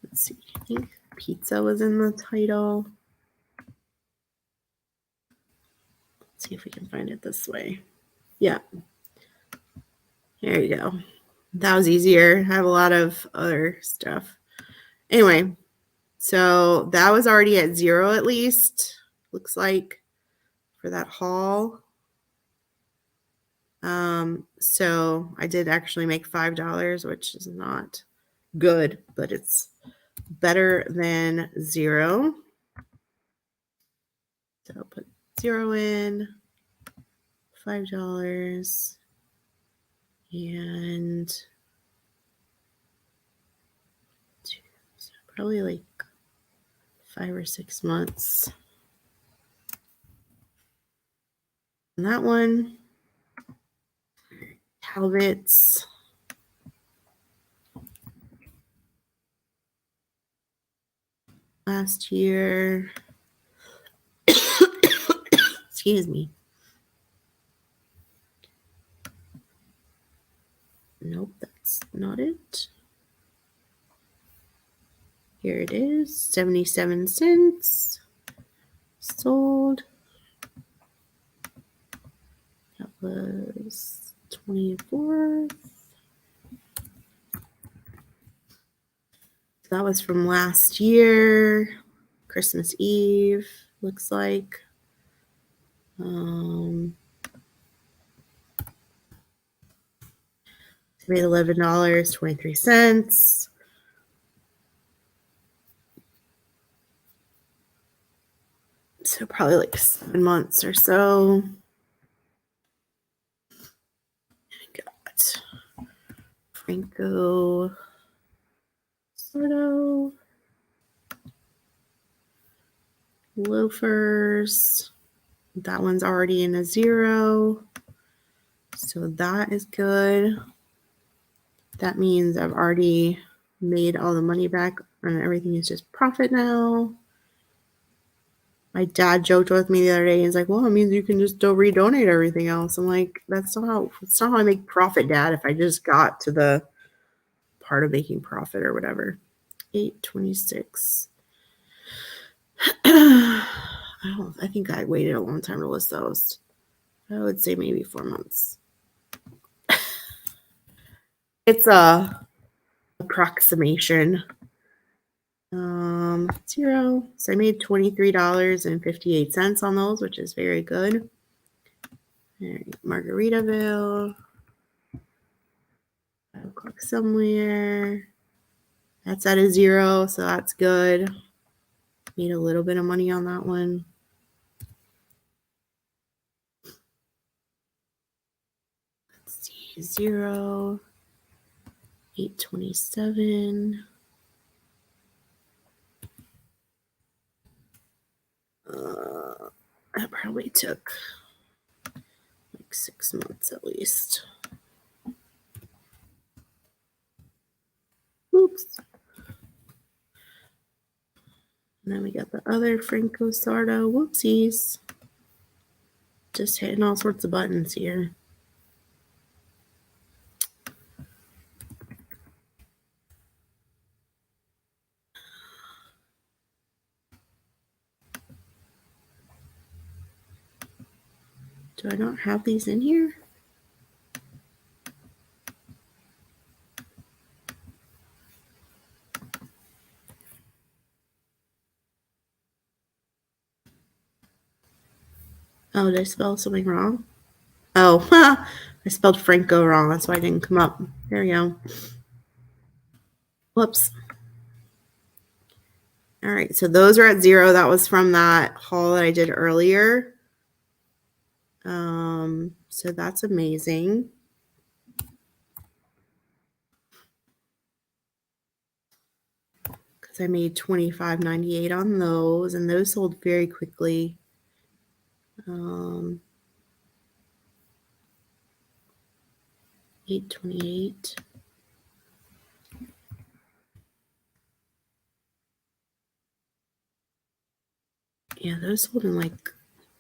Let's see. I think pizza was in the title. Let's see if we can find it this way. Yeah. There you go. That was easier. I have a lot of other stuff. Anyway, so that was already at 0 at least, looks like, for that haul. So I did actually make $5, which is not good, but it's better than 0. So I'll put 0 in, $5, and so probably like 5 or 6 months. And that one, Talbot's. Last year, excuse me. Nope, that's not it. Here it is, 77 cents. Sold. That was 24th. That was from last year, Christmas Eve, looks like. Made $11.23. So probably like 7 months or so. Got Franco Soto loafers. That one's already in a 0. So that is good. That means I've already made all the money back and everything is just profit now. My dad joked with me the other day. He's like, well, it means you can just redonate everything else. I'm like, that's not how I make profit, Dad, if I just got to the part of making profit or whatever. 826. I think I waited a long time to list those. I would say maybe 4 months. It's a approximation. 0. So I made $23.58 on those, which is very good. Margaritaville. 5 o'clock somewhere. That's at a 0, so that's good. Made a little bit of money on that one. Let's see, 0, 827. That probably took like 6 months at least. Oops. And then we got the other Franco Sardo. Whoopsies. Just hitting all sorts of buttons here. Do I not have these in here? Oh, did I spell something wrong? Oh, I spelled Franco wrong. That's why I didn't come up. There we go. Whoops. All right, so those are at 0. That was from that haul that I did earlier. So that's amazing. Because I made $25.98 on those, and those sold very quickly. 828. Yeah, those sold in like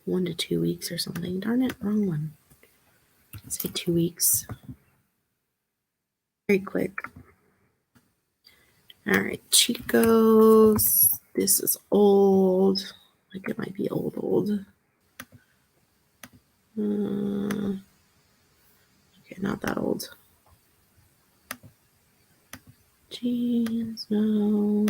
1 to 2 weeks or something. Darn it, wrong one. Let's say 2 weeks. Very quick. All right, Chico's. This is old. Like it might be old. Okay, not that old. Jeez, no.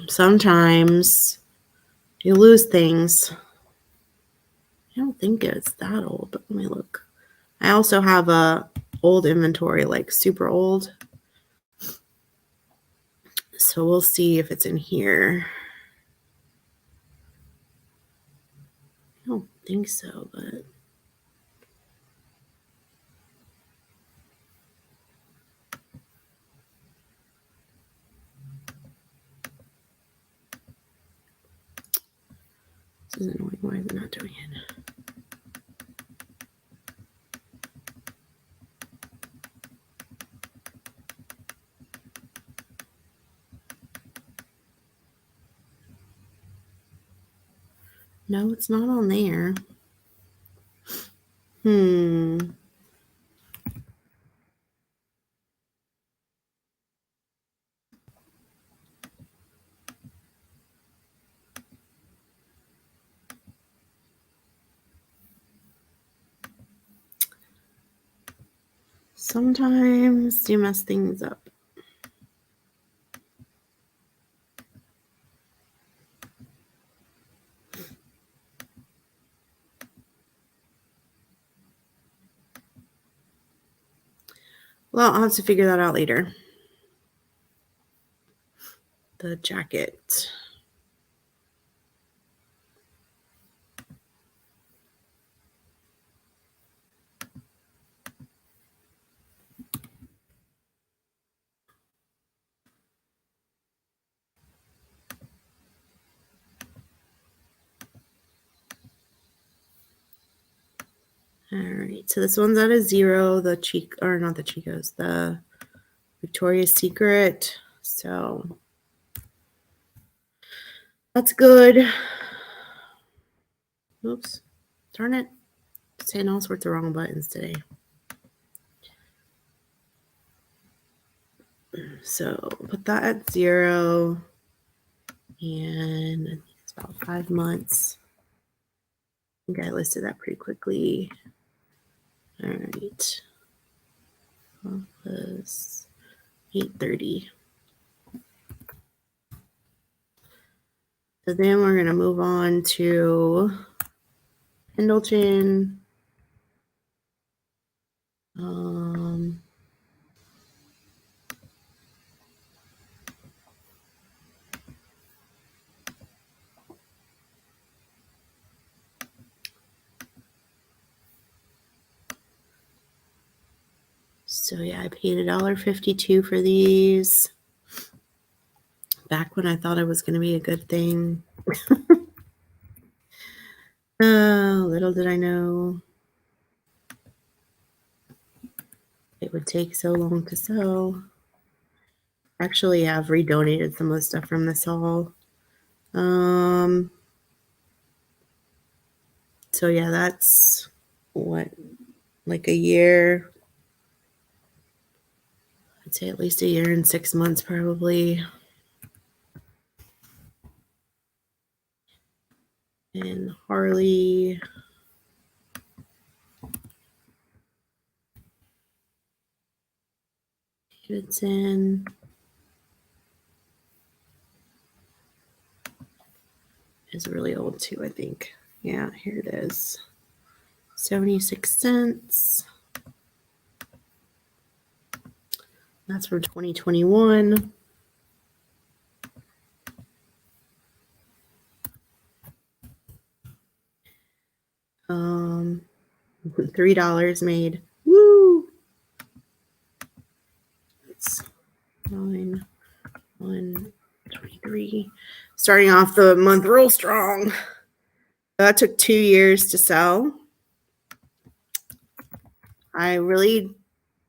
Sometimes you lose things. I don't think it's that old, but let me look. I also have a old inventory, like super old. So we'll see if it's in here. I don't think so, but this is annoying. Why is it not doing it? No, it's not on there. Sometimes you mess things up. Well, I'll have to figure that out later. The jacket. All right, so this one's at a 0. The not the Chico's, the Victoria's Secret. So that's good. Oops, darn it. Saying all sorts of wrong buttons today. So put that at 0. And I think it's about 5 months. I think I listed that pretty quickly. All right. Plus 830. So then we're going to move on to Pendleton. So yeah, I paid $1.52 for these. Back when I thought it was going to be a good thing. Little did I know it would take so long to sell. Actually, I've redonated some of the stuff from this haul. So yeah, that's what, like a year. I'd say at least a year and 6 months probably. And Harley. Davidson. Is really old too, I think. Yeah, here it is. 76 cents. That's from 2021. $3 made. Woo! It's 9/1/23. Starting off the month real strong. That took 2 years to sell. I really,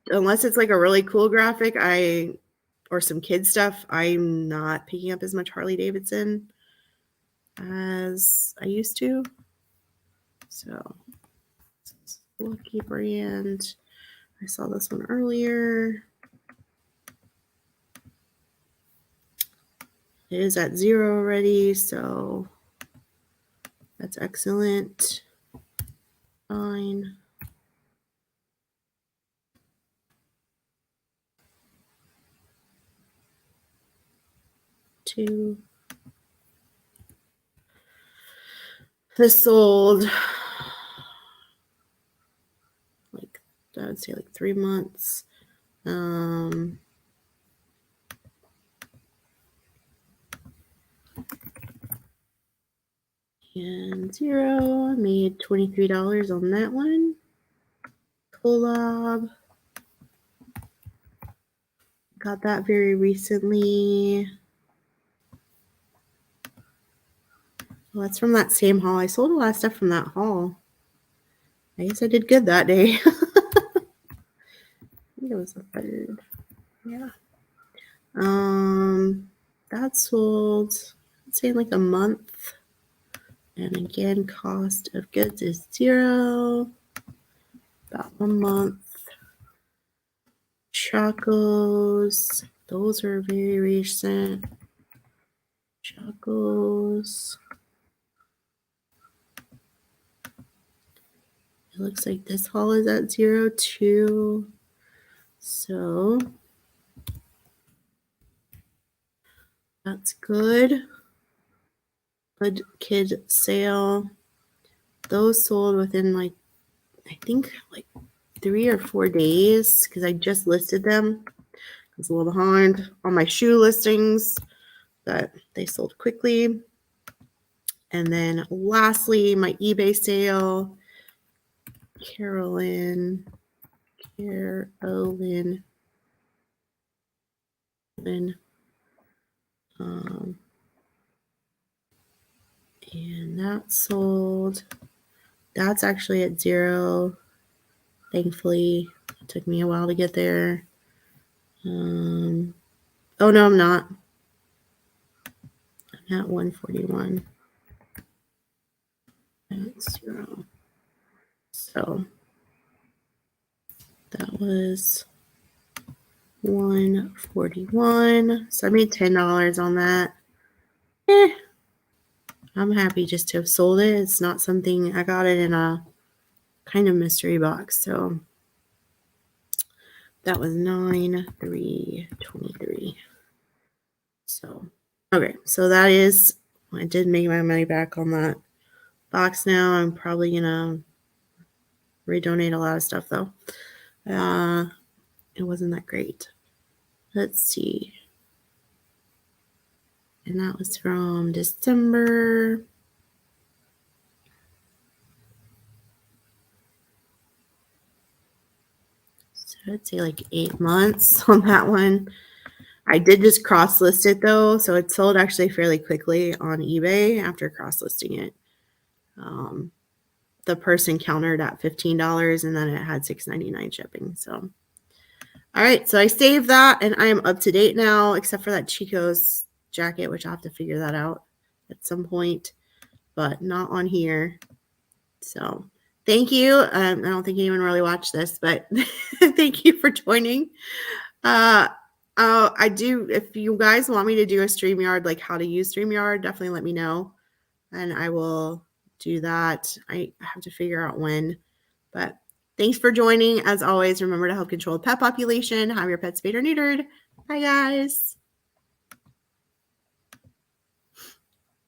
unless it's like a really cool graphic, or some kid stuff, I'm not picking up as much Harley Davidson as I used to. So, Lucky Brand. I saw this one earlier. It is at 0 already, so that's excellent. Fine. Two. This sold like, I would say like 3 months. And 0. I made $23 on that one. Collab. Got that very recently. Well, that's from that same haul. I sold a lot of stuff from that haul. I guess I did good that day. I think it was the 3rd. Yeah. That sold, I'd say, like a month. And again, cost of goods is 0. About 1 month. Chacos. Those are very recent. Chacos. It looks like this haul is at 0 too. So that's good. Good kid sale. Those sold within like, I think like 3 or 4 days because I just listed them. I was a little behind on my shoe listings, but they sold quickly. And then lastly, my eBay sale. Carolyn. And that sold. That's actually at 0. Thankfully, it took me a while to get there. Oh no, I'm not. I'm at 141. That's 0. So that was 141. So I made $10 on that. I'm happy just to have sold it. It's not something, I got it in a kind of mystery box. So that was 9/3/23. So, okay. So that is, I did make my money back on that box now. I'm probably going to redonate a lot of stuff though. It wasn't that great. Let's see. And that was from December. So I'd say like 8 months on that one. I did just cross list it though, so it sold actually fairly quickly on eBay after cross listing it. The person countered at $15 and then it had $6.99 shipping. So, all right, so I saved that and I am up to date now, except for that Chico's jacket, which I'll have to figure that out at some point, but not on here. So, thank you. I don't think anyone really watched this, but thank you for joining. I do, if you guys want me to do a StreamYard, like how to use StreamYard, definitely let me know and I will do that. I have to figure out when, but thanks for joining. As always, remember to help control the pet population, have your pets spayed or neutered. Bye guys.